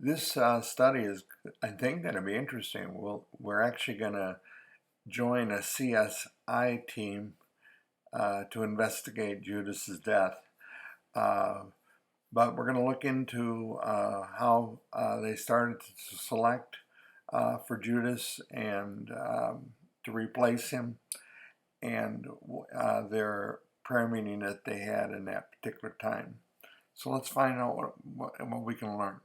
This study is, I think, going to be interesting. We're actually going to join a CSI team to investigate Judas's death. Uh, but we're going to look into how they started to select for Judas and to replace him, and their prayer meeting that they had in that particular time. So let's find out what we can learn.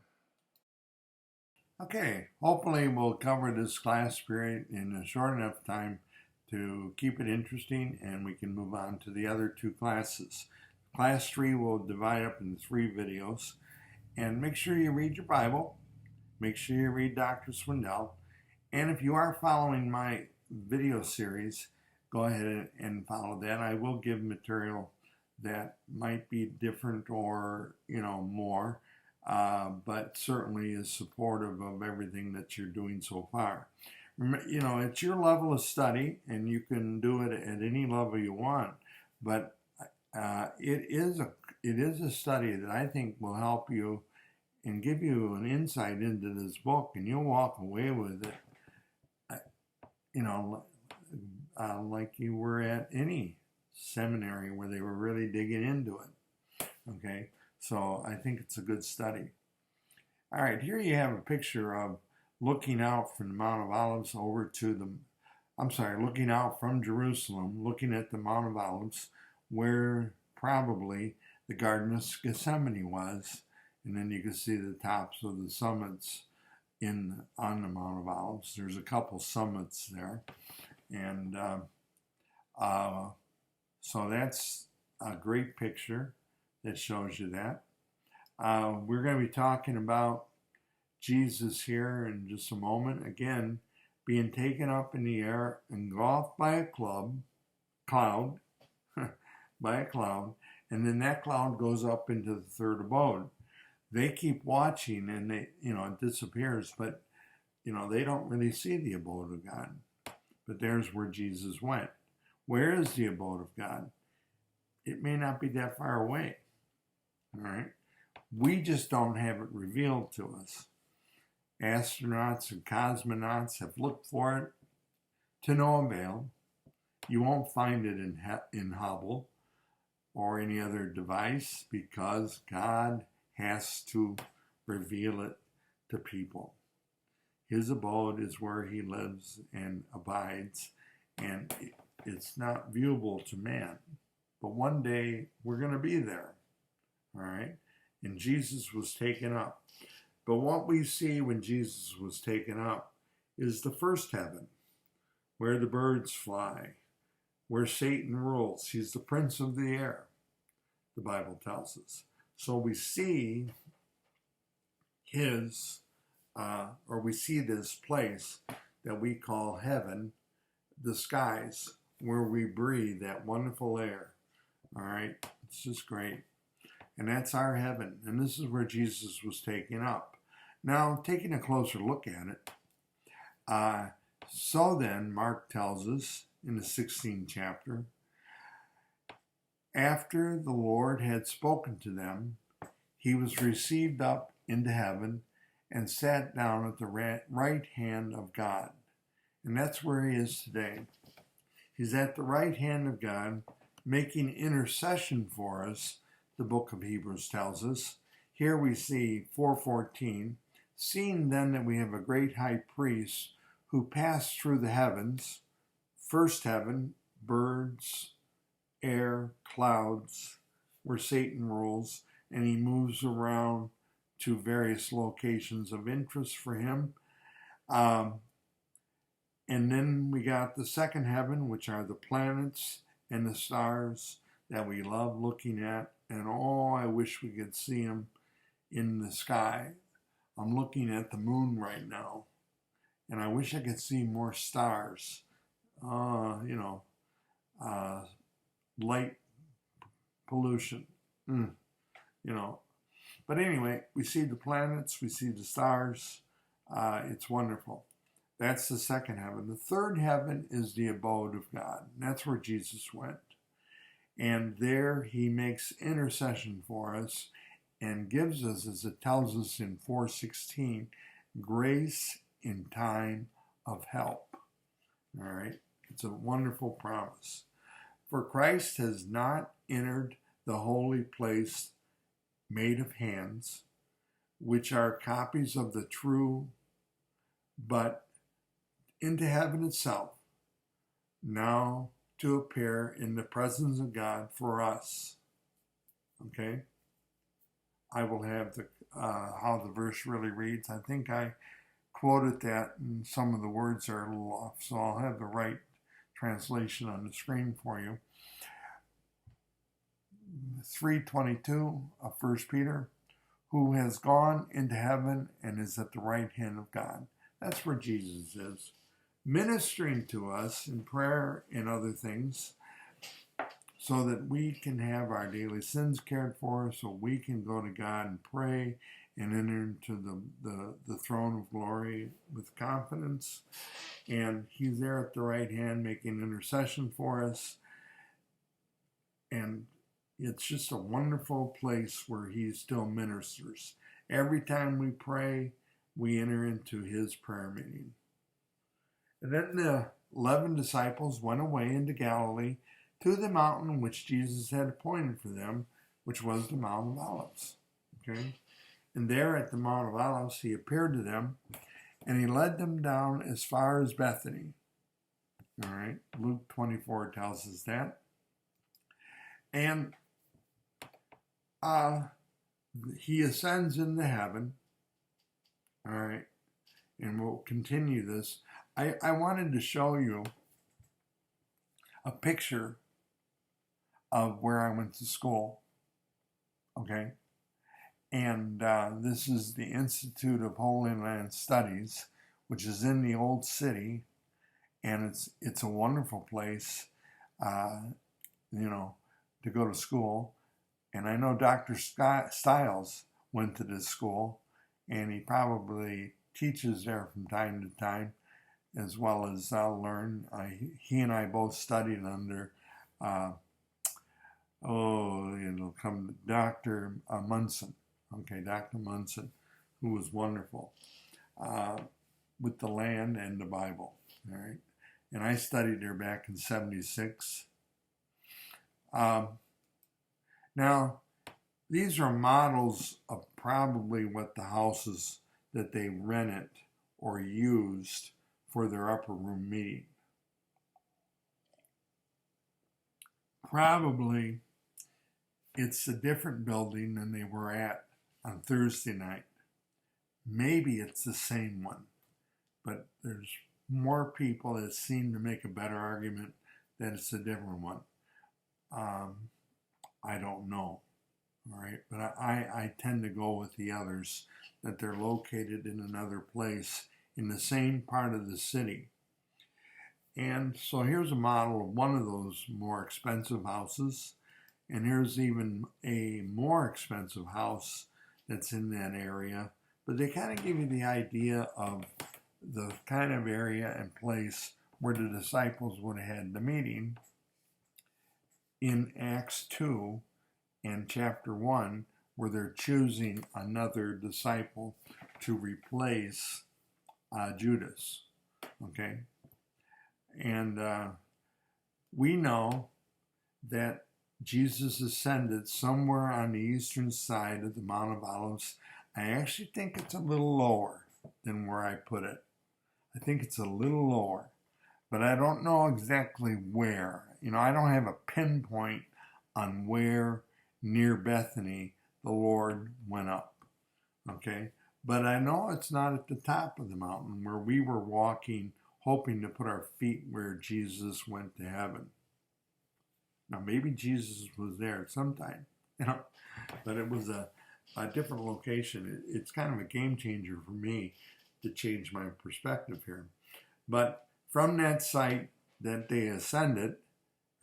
Okay, hopefully we'll cover this class period in a short enough time to keep it interesting, and we can move on to the other two classes. Class 3 will divide up into 3 videos, and make sure you read your Bible, make sure you read Dr. Swindell, and if you are following my video series, go ahead and follow that. I will give material that might be different or, more. But certainly is supportive of everything that you're doing so far. It's your level of study, and you can do it at any level you want. But it is a study that I think will help you and give you an insight into this book, and you'll walk away with it, like you were at any seminary where they were really digging into it. Okay. So I think it's a good study. All right, here you have a picture of looking out from the Mount of Olives looking out from Jerusalem, looking at the Mount of Olives, where probably the Garden of Gethsemane was. And then you can see the tops of the summits on the Mount of Olives. There's a couple summits there. And so that's a great picture that shows you that. We're going to be talking about Jesus here in just a moment. Again, being taken up in the air, engulfed by a cloud, by a cloud, and then that cloud goes up into the third abode. They keep watching, and it disappears, but they don't really see the abode of God. But there's where Jesus went. Where is the abode of God? It may not be that far away. All right. We just don't have it revealed to us. Astronauts and cosmonauts have looked for it to no avail. You won't find it in Hubble or any other device because God has to reveal it to people. His abode is where he lives and abides, and it's not viewable to man. But one day we're going to be there. All right. And Jesus was taken up. But what we see when Jesus was taken up is the first heaven, where the birds fly, where Satan rules. He's the prince of the air, the Bible tells us. So we see we see this place that we call heaven, the skies, where we breathe that wonderful air. All right. It's just great. And that's our heaven. And this is where Jesus was taken up. Now, taking a closer look at it, so then, Mark tells us in the 16th chapter, after the Lord had spoken to them, he was received up into heaven and sat down at the right hand of God. And that's where he is today. He's at the right hand of God, making intercession for us, the book of Hebrews tells us. Here we see 4:14, seeing then that we have a great high priest who passed through the heavens, first heaven, birds, air, clouds, where Satan rules, and he moves around to various locations of interest for him. And then we got the second heaven, which are the planets and the stars that we love looking at. And oh, I wish we could see them in the sky. I'm looking at the moon right now, and I wish I could see more stars. Light pollution. But anyway, we see the planets, we see the stars. It's wonderful. That's the second heaven. The third heaven is the abode of God. That's where Jesus went. And there he makes intercession for us and gives us, as it tells us in 4:16, grace in time of help. All right? It's a wonderful promise. For Christ has not entered the holy place made of hands, which are copies of the true, but into heaven itself, now to appear in the presence of God for us. Okay? I will have the how the verse really reads. I think I quoted that, and some of the words are a little off, so I'll have the right translation on the screen for you. 3:22 of 1 Peter, who has gone into heaven and is at the right hand of God. That's where Jesus is, ministering to us in prayer and other things, so that we can have our daily sins cared for, so we can go to God and pray and enter into the throne of glory with confidence. And he's there at the right hand making intercession for us. And it's just a wonderful place where he still ministers. Every time we pray, we enter into his prayer meeting. And then the 11 disciples went away into Galilee to the mountain which Jesus had appointed for them, which was the Mount of Olives. Okay? And there at the Mount of Olives, he appeared to them, and he led them down as far as Bethany. All right? Luke 24 tells us that. And he ascends into heaven. All right? And we'll continue this. I wanted to show you a picture of where I went to school. Okay? And this is the Institute of Holy Land Studies, which is in the Old City, and it's a wonderful place, to go to school. And I know Dr. Stiles went to this school, and he probably teaches there from time to time, as well as I'll learn. He and I both studied under, it'll come Dr. Munson. Okay, Dr. Munson, who was wonderful with the land and the Bible. All right, and I studied there back in '76. Now, these are models of probably what the houses that they rented or used for their upper room meeting. Probably it's a different building than they were at on Thursday night. Maybe it's the same one, but there's more people that seem to make a better argument that it's a different one. I don't know, all right, but I tend to go with the others, that they're located in another place in the same part of the city. And so here's a model of one of those more expensive houses, and here's even a more expensive house that's in that area. But they kind of give you the idea of the kind of area and place where the disciples would have had the meeting in Acts 2 and chapter 1, where they're choosing another disciple to replace Judas. Okay? And we know that Jesus ascended somewhere on the eastern side of the Mount of Olives. I actually think it's a little lower than where I put it. I think it's a little lower, but I don't know exactly where. I don't have a pinpoint on where near Bethany the Lord went up. Okay? But I know it's not at the top of the mountain where we were walking, hoping to put our feet where Jesus went to heaven. Now, maybe Jesus was there at some time, but it was a different location. It's kind of a game changer for me to change my perspective here. But from that site that they ascended,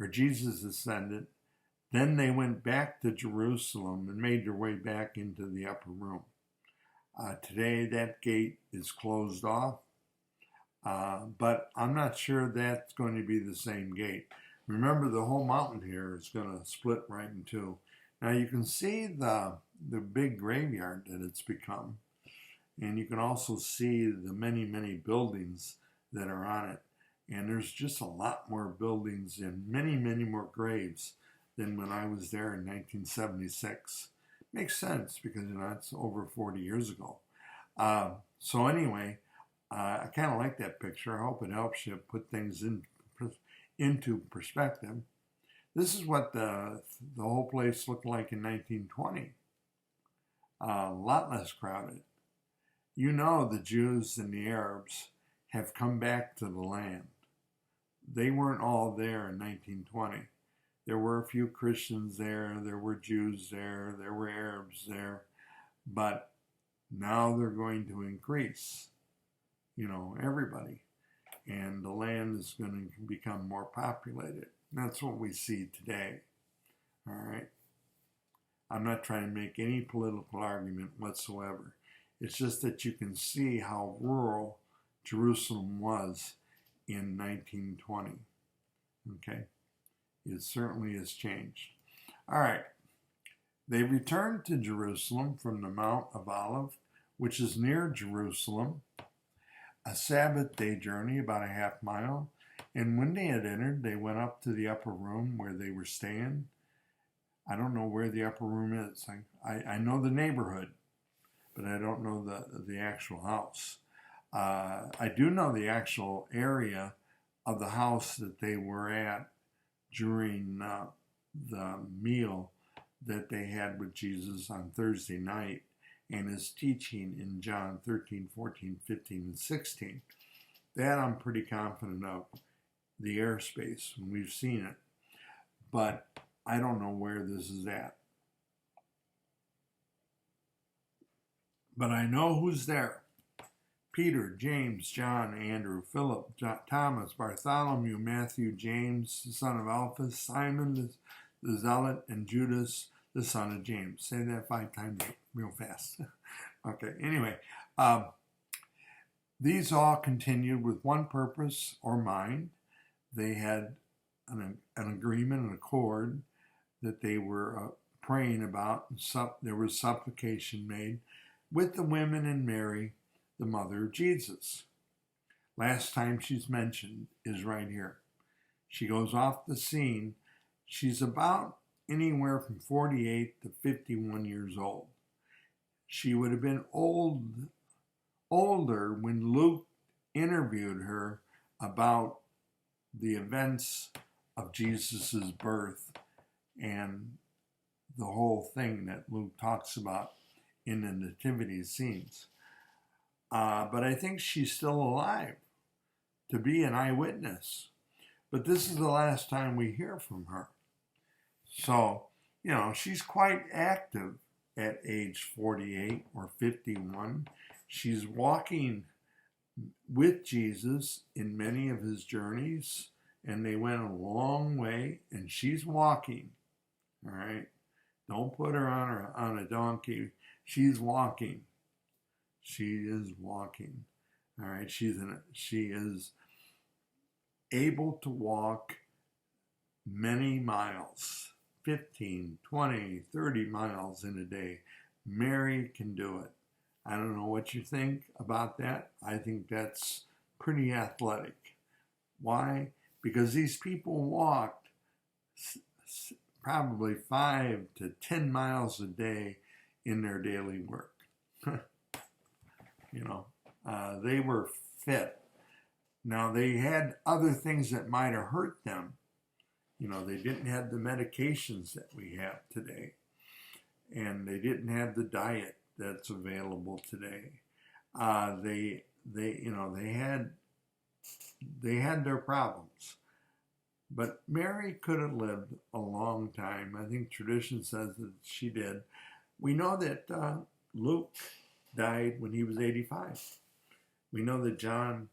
or Jesus ascended, then they went back to Jerusalem and made their way back into the upper room. Today, that gate is closed off, but I'm not sure that's going to be the same gate. Remember, the whole mountain here is going to split right in two. Now you can see the big graveyard that it's become, and you can also see the many, many buildings that are on it. And there's just a lot more buildings and many, many more graves than when I was there in 1976. Makes sense because, it's over 40 years ago. So anyway, I kind of like that picture. I hope it helps you put things into perspective. This is what the whole place looked like in 1920. A lot less crowded. The Jews and the Arabs have come back to the land. They weren't all there in 1920. There were a few Christians there, there were Jews there, there were Arabs there, but now they're going to increase, everybody. And the land is going to become more populated. That's what we see today. All right. I'm not trying to make any political argument whatsoever. It's just that you can see how rural Jerusalem was in 1920. Okay. It certainly has changed. All right. They returned to Jerusalem from the Mount of Olives, which is near Jerusalem, a Sabbath day journey, about a half mile. And when they had entered, they went up to the upper room where they were staying. I don't know where the upper room is. I know the neighborhood, but I don't know the actual house. I do know the actual area of the house that they were at during the meal that they had with Jesus on Thursday night and his teaching in John 13, 14, 15, and 16. That I'm pretty confident of, the airspace, and we've seen it. But I don't know where this is at. But I know who's there. Peter, James, John, Andrew, Philip, Thomas, Bartholomew, Matthew, James, the son of Alphaeus, Simon, the Zealot, and Judas, the son of James. Say that 5 times real fast. Okay, anyway. These all continued with one purpose or mind. They had an agreement, an accord that they were praying about. There was supplication made with the women and Mary, the mother of Jesus. Last time she's mentioned is right here. She goes off the scene. She's about anywhere from 48 to 51 years old. She would have been older when Luke interviewed her about the events of Jesus's birth and the whole thing that Luke talks about in the nativity scenes. But I think she's still alive to be an eyewitness. But this is the last time we hear from her. So, she's quite active at age 48 or 51. She's walking with Jesus in many of his journeys, and they went a long way, and she's walking. All right? Don't put her on a donkey. She's walking. She is walking. All right? She is able to walk many miles, 15, 20, 30 miles in a day. Mary can do it. I don't know what you think about that. I think that's pretty athletic. Why? Because these people walked probably 5 to 10 miles a day in their daily work. They were fit. Now, they had other things that might have hurt them. They didn't have the medications that we have today. And they didn't have the diet that's available today. They had their problems. But Mary could have lived a long time. I think tradition says that she did. We know that Luke died when he was 85. We know that John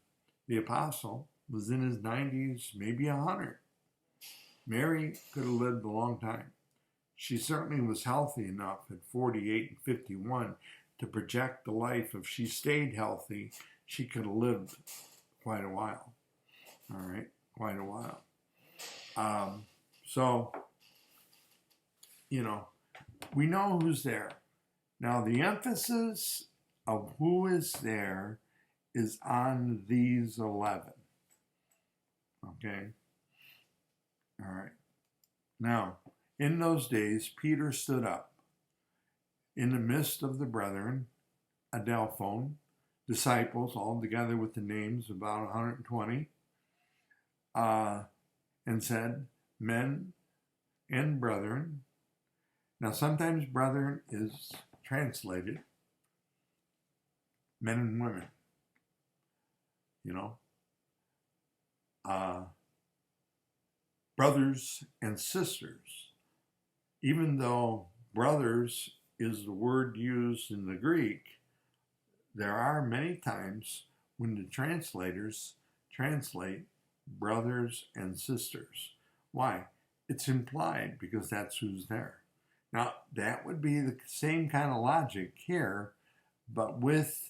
the Apostle was in his 90s, maybe 100. Mary could have lived a long time. She certainly was healthy enough at 48 and 51 to project the life. If she stayed healthy, she could have lived quite a while. All right, quite a while. We know who's there. Now, the emphasis of who is there is on these 11. Okay? All right. Now, in those days, Peter stood up in the midst of the brethren, Adelphon, disciples, all together with the names, about 120, and said, men and brethren. Now, sometimes brethren is translated men and women, brothers and sisters. Even though brothers is the word used in the Greek, there are many times when the translators translate brothers and sisters. Why? It's implied because that's who's there. Now, that would be the same kind of logic here, but with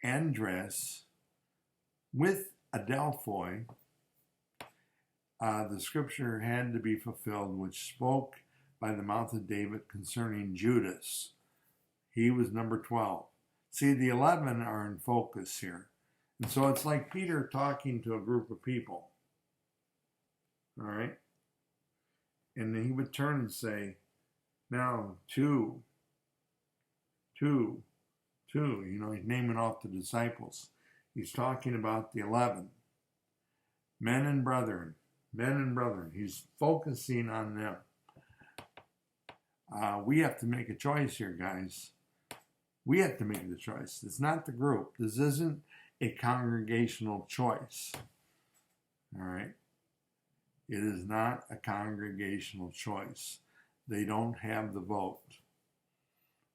Andres, with Adelphoi, the scripture had to be fulfilled, which spoke by the mouth of David concerning Judas. He was number 12. See, the 11 are in focus here. And so it's like Peter talking to a group of people. All right? And then he would turn and say, now, two. He's naming off the disciples. He's talking about the 11. Men and brethren. He's focusing on them. We have to make a choice here, guys. We have to make the choice. It's not the group. This isn't a congregational choice. All right? It is not a congregational choice. They don't have the vote.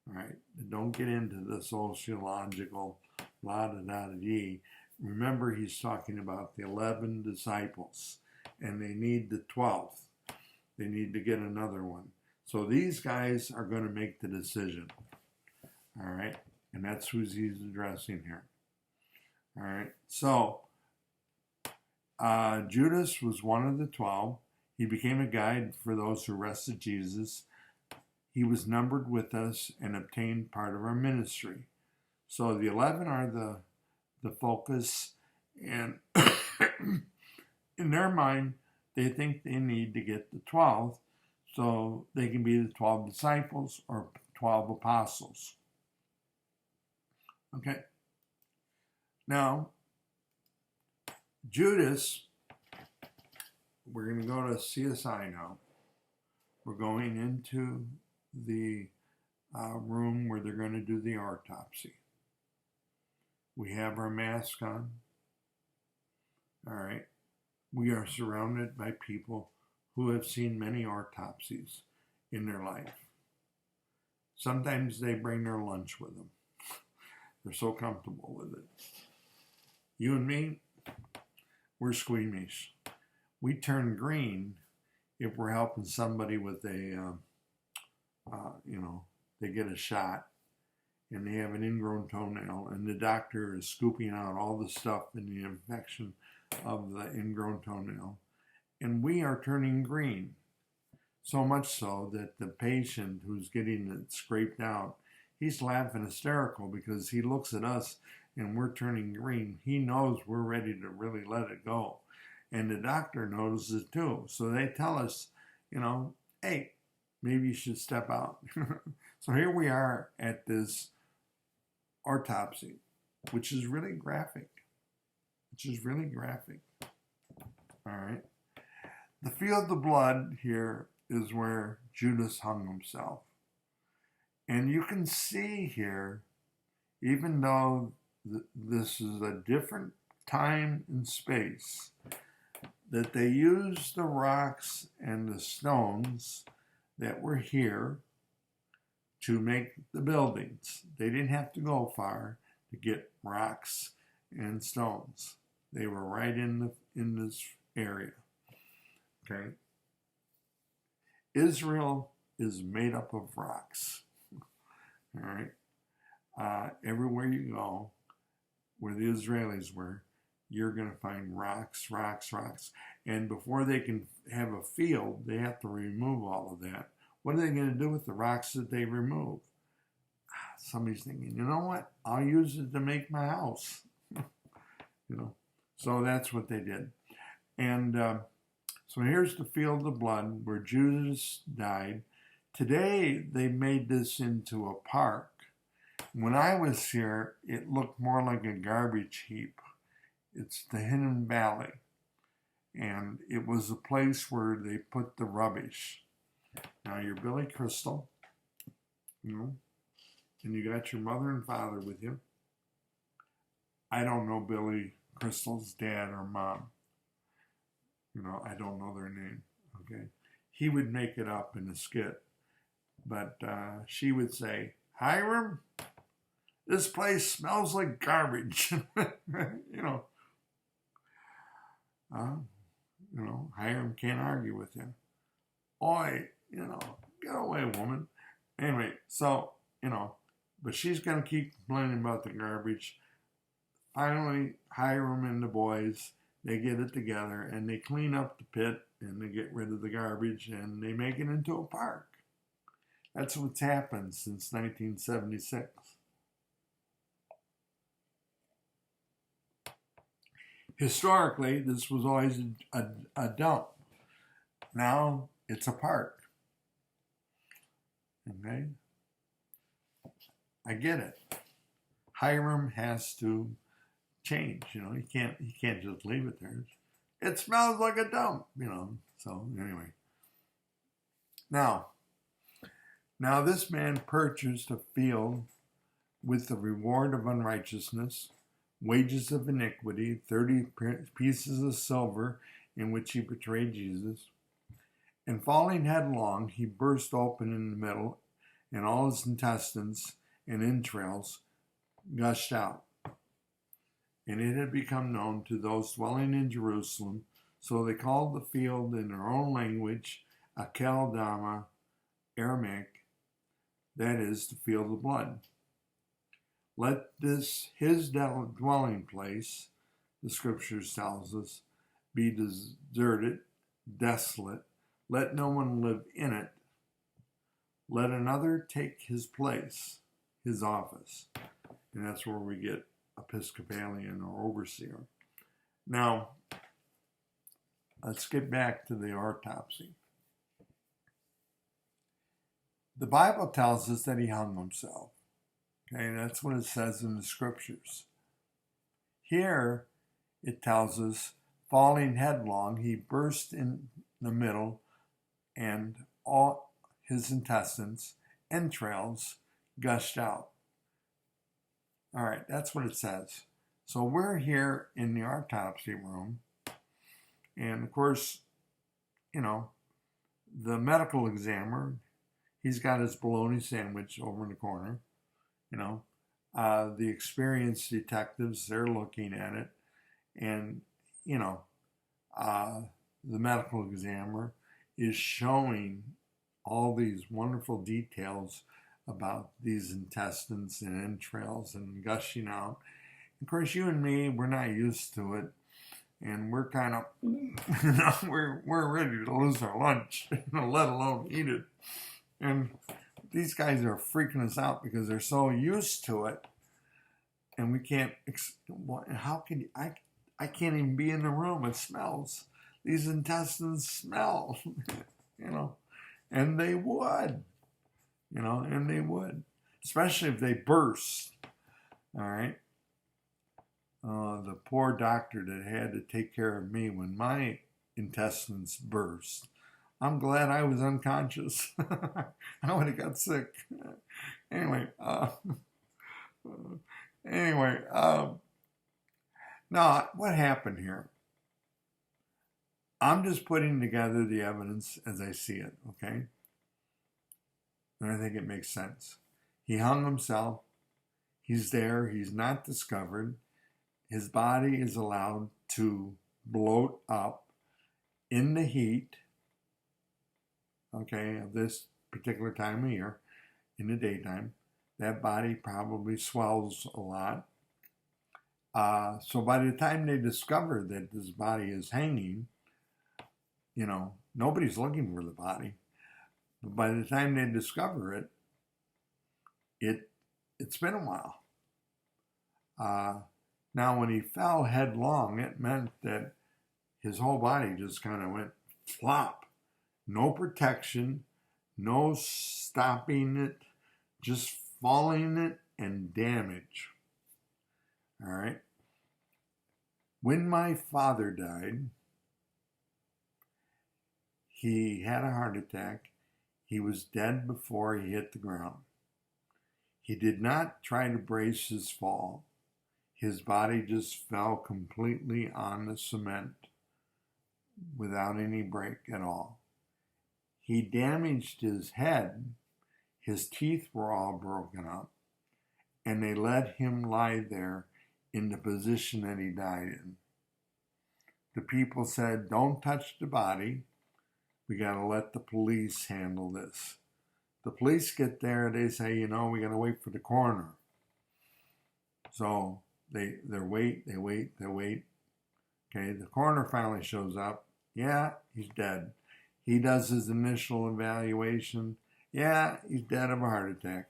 All right? Don't get into the sociological la-da-da-da-dee. Remember, he's talking about the 11 disciples, and they need the 12th. They need to get another one. So these guys are going to make the decision. All right? And that's who he's addressing here. All right? So, Judas was one of the 12. He became a guide for those who arrested Jesus. He was numbered with us and obtained part of our ministry. So the 11 are the focus, and in their mind, they think they need to get the 12th so they can be the 12 disciples or 12 apostles. Okay. Now, Judas, we're going to go to CSI now. We're going into the room where they're going to do the autopsy. We have our mask on. All right. We are surrounded by people who have seen many autopsies in their life. Sometimes they bring their lunch with them. They're so comfortable with it. You and me, we're squeamish. We turn green if we're helping somebody with a, they get a shot and they have an ingrown toenail and the doctor is scooping out all the stuff in the infection of the ingrown toenail. And we are turning green. So much so that the patient who's getting it scraped out, he's laughing hysterical because he looks at us and we're turning green. He knows we're ready to really let it go. And the doctor notices it too. So they tell us, hey, maybe you should step out. So here we are at this autopsy, which is really graphic. All right. The field of blood here is where Judas hung himself. And you can see here, even though this is a different time and space, that they used the rocks and the stones that were here to make the buildings. They didn't have to go far to get rocks and stones. They were right in this area. Okay? Israel is made up of rocks. All right? Everywhere you go, where the Israelis were, you're going to find rocks. And before they can have a field, they have to remove all of that, What are they going to do with the rocks that they remove? Somebody's thinking, you know what? I'll use it to make my house. You know, so that's what they did. And so here's the field of blood where Judas died. Today, they made this into a park. When I was here, it looked more like a garbage heap. It's the Hidden Valley. And it was a place where they put the rubbish. Now, you're Billy Crystal, you know, and you got your mother and father with you. I don't know Billy Crystal's dad or mom. You know, I don't know their name, okay? He would make it up in a skit. But she would say, Hiram, this place smells like garbage. You know, Hiram can't argue with you. Oi, you know, get away, woman. Anyway, so, you know, but she's going to keep complaining about the garbage. Finally, Hiram and the boys, they get it together and they clean up the pit and they get rid of the garbage and they make it into a park. That's what's happened since 1976. Historically, this was always a dump. Now it's a park. Okay? I get it. Hiram has to change, you know. He can't just leave it there. It smells like a dump, you know. So anyway. Now this man purchased a field with the reward of unrighteousness, wages of iniquity, 30 pieces of silver in which he betrayed Jesus. And falling headlong, he burst open in the middle, and all his intestines and entrails gushed out. And it had become known to those dwelling in Jerusalem, so they called the field in their own language Akeldama, Aramaic, that is, the field of blood. Let this, his dwelling place, the scriptures tells us, be deserted, desolate. Let no one live in it. Let another take his place, his office. And that's where we get Episcopalian or overseer. Now, let's get back to the autopsy. The Bible tells us that he hung himself. Okay, that's what it says in the scriptures. Here, it tells us, falling headlong, he burst in the middle, and all his intestines, entrails, gushed out. All right, that's what it says. So we're here in the autopsy room, and of course, you know, the medical examiner, he's got his bologna sandwich over in the corner. You know, the experienced detectives, they're looking at it. And, you know, the medical examiner is showing all these wonderful details about these intestines and entrails and gushing out. Of course, you and me, we're not used to it. And we're kind of, you know, we're ready to lose our lunch, let alone eat it. And these guys are freaking us out because they're so used to it, and we can't. How can you? I can't even be in the room. It smells. These intestines smell, you know, and they would, you know, and they would, especially if they burst. All right. The poor doctor that had to take care of me when my intestines burst. I'm glad I was unconscious. I would have got sick. Anyway, now what happened here? I'm just putting together the evidence as I see it, okay? And I think it makes sense. He hung himself. He's there. He's not discovered. His body is allowed to bloat up in the heat, okay, of this particular time of year, in the daytime. That body probably swells a lot. So by the time they discover that this body is hanging, you know, nobody's looking for the body. But by the time they discover it, it's been a while. Now, when he fell headlong, it meant that his whole body just kind of went flop. No protection, no stopping it, just falling it and damage. All right. When my father died, he had a heart attack. He was dead before he hit the ground. He did not try to brace his fall. His body just fell completely on the cement without any break at all. He damaged his head. His teeth were all broken up, and they let him lie there in the position that he died in. The people said, "Don't touch the body. We got to let the police handle this." The police get there, they say, we got to wait for the coroner. So they wait. Okay, the coroner finally shows up. Yeah, he's dead. He does his initial evaluation. Yeah, he's dead of a heart attack.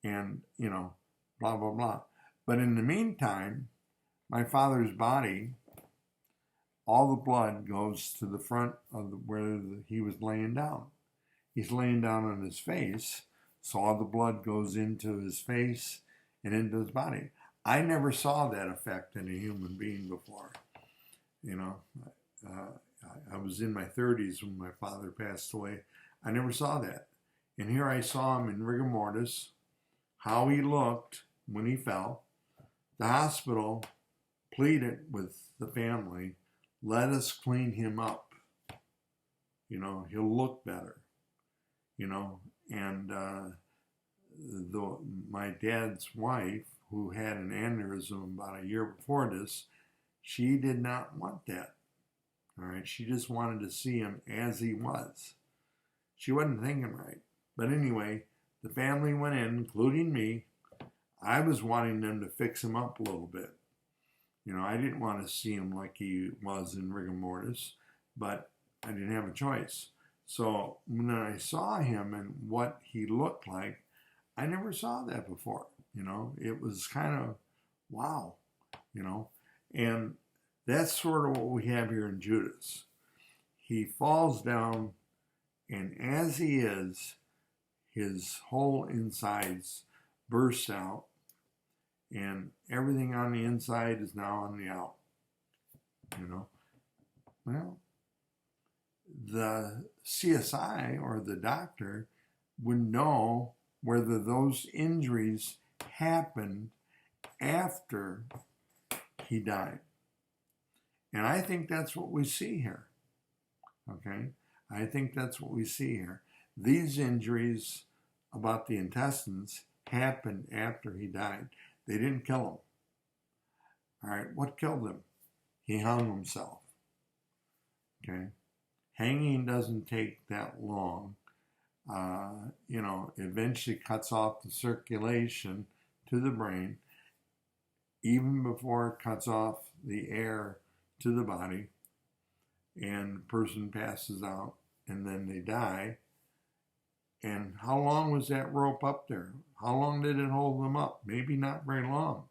And blah, blah, blah. But in the meantime, my father's body, all the blood goes to the front of where he was laying down. He's laying down on his face, so all the blood goes into his face and into his body. I never saw that effect in a human being before. I was in my 30s when my father passed away. I never saw that. And here I saw him in rigor mortis, how he looked when he fell. The hospital pleaded with the family, let us clean him up. He'll look better. And my dad's wife, who had an aneurysm about a year before this, she did not want that. All right, she just wanted to see him as he was. She wasn't thinking right. But anyway, the family went in, including me. I was wanting them to fix him up a little bit. I didn't want to see him like he was in rigor mortis, but I didn't have a choice. So when I saw him and what he looked like, I never saw that before. It was kind of wow, and that's sort of what we have here in Judas. He falls down, and as he is, his whole insides burst out, and everything on the inside is now on the out. Well, the CSI or the doctor would know whether those injuries happened after he died. And I think that's what we see here. Okay? I think that's what we see here. These injuries about the intestines happened after he died. They didn't kill him. All right, what killed him? He hung himself. Okay? Hanging doesn't take that long. Eventually cuts off the circulation to the brain, even before it cuts off the air to the body, and the person passes out, and then they die. And how long was that rope up there? How long did it hold them up? Maybe not very long.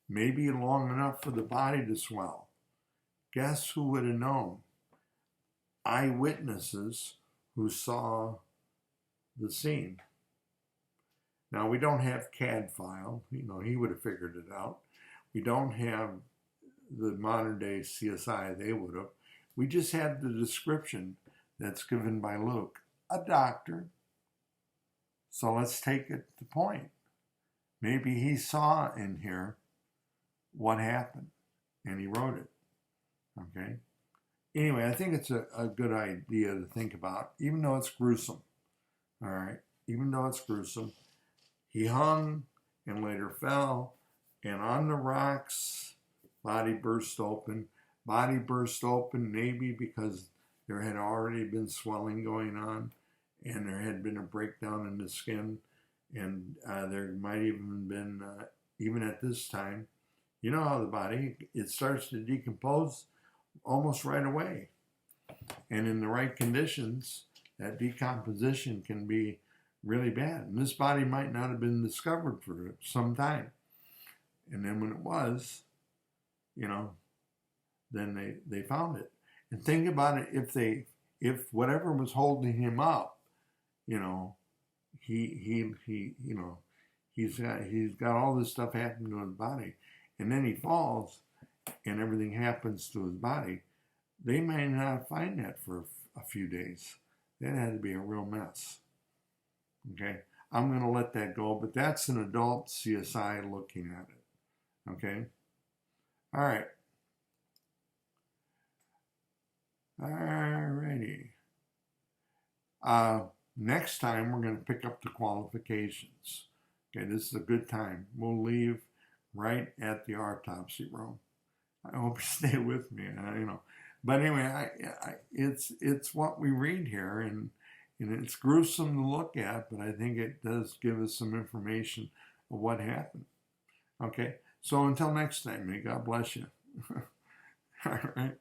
Maybe long enough for the body to swell. Guess who would have known? Eyewitnesses who saw the scene. Now, we don't have CAD file. He would have figured it out. We don't have the modern day CSI. They would have. We just have the description that's given by Luke, a doctor. So let's take it to point. Maybe he saw in here what happened, and he wrote it. Okay? Anyway, I think it's a good idea to think about, even though it's gruesome. All right? Even though it's gruesome. He hung and later fell, and on the rocks, body burst open. Body burst open maybe because there had already been swelling going on, and there had been a breakdown in the skin, and there might even been, even at this time, how the body, it starts to decompose almost right away. And in the right conditions, that decomposition can be really bad. And this body might not have been discovered for some time. And then when it was, then they found it. And think about it, if whatever was holding him up, he's got all this stuff happening to his body, and then he falls and everything happens to his body, they may not find that for a few days. That had to be a real mess. Okay, I'm going to let that go, but that's an adult CSI looking at it. Okay, all right. Alrighty. Next time we're going to pick up the qualifications. Okay, this is a good time. We'll leave right at the autopsy room. I hope you stay with me. But anyway, it's what we read here, and it's gruesome to look at, but I think it does give us some information of what happened. Okay, so until next time, may God bless you. All right.